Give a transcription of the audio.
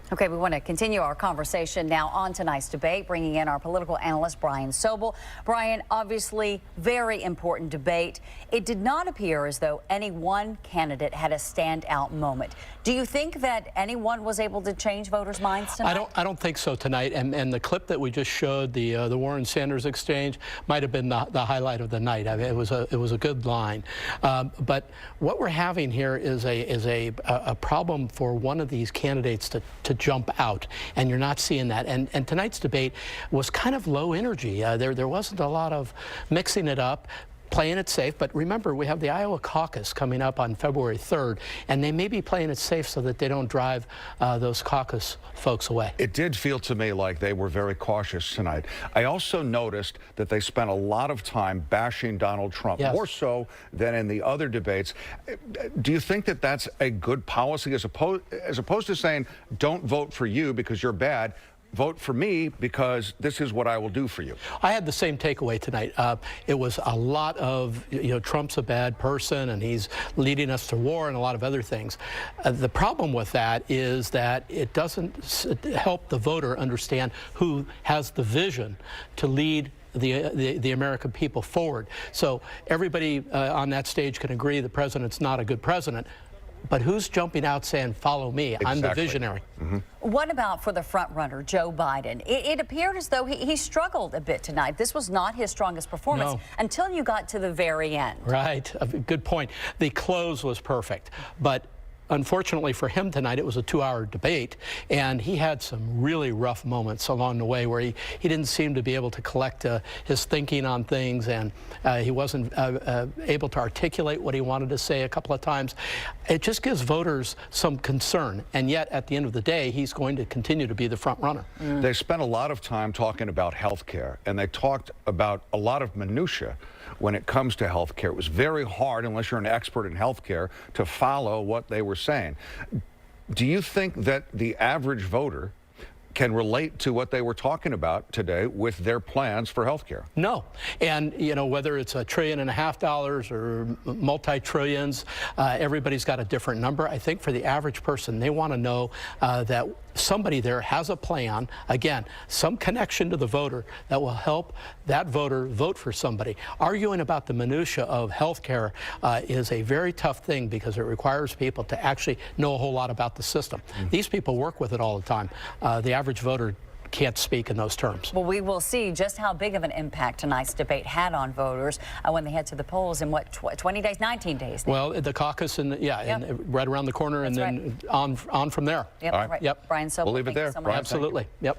Okay, we want to continue our conversation now on tonight's debate, bringing in our political analyst, Brian Sobel. Brian, obviously, very important debate. It did not appear as though any one candidate had a standout moment. Do you think that anyone was able to change voters' minds tonight? I don't think so tonight. And the clip that we just showed, the Warren-Sanders exchange, might have been the highlight of the night. I mean, it was a good line. But what we're having here is a problem for one of these candidates to jump out, and you're not seeing that. And tonight's debate was kind of low energy. There wasn't a lot of mixing it up, playing it safe. But remember, we have the Iowa caucus coming up on February 3rd, and they may be playing it safe so that they don't drive those caucus folks away. It did feel to me like they were very cautious tonight. I also noticed that they spent a lot of time bashing Donald Trump, yes, more so than in the other debates. Do you think that that's a good policy as opposed to saying, don't vote for you because you're bad? Vote for me because this is what I will do for you. I had the same takeaway tonight. It was a lot of, Trump's a bad person and he's leading us to war and a lot of other things. The problem with that is that it doesn't help the voter understand who has the vision to lead the American people forward. So everybody on that stage can agree the president's not a good president. But who's jumping out saying, follow me, exactly. I'm the visionary? Mm-hmm. What about for the front runner, Joe Biden? It appeared as though he struggled a bit tonight. This was not his strongest performance until you got to the very end. Right, good point. The close was perfect, but unfortunately for him tonight, it was a 2-hour debate, and he had some really rough moments along the way where he didn't seem to be able to collect his thinking on things, and he wasn't able to articulate what he wanted to say a couple of times. It just gives voters some concern, and yet at the end of the day, he's going to continue to be the front runner. They spent a lot of time talking about health care, and they talked about a lot of minutia when it comes to health care. It was very hard, unless you're an expert in health care, to follow what they were saying. Do you think that the average voter can relate to what they were talking about today with their plans for health care? No. And, whether it's $1.5 trillion or multi-trillions, everybody's got a different number. I think for the average person, they want to know that somebody there has a plan, again, some connection to the voter that will help that voter vote for somebody. Arguing about the minutia of health care is a very tough thing because it requires people to actually know a whole lot about the system. These people work with it all the time. The average voter can't speak in those terms. Well, we will see just how big of an impact tonight's debate had on voters when they head to the polls in what, 20 days, 19 days now. Well, the caucus, and and right around the corner. That's and then on from there. Yep, all right. Brian Sobel, we'll leave it there. So much. Absolutely. Yep.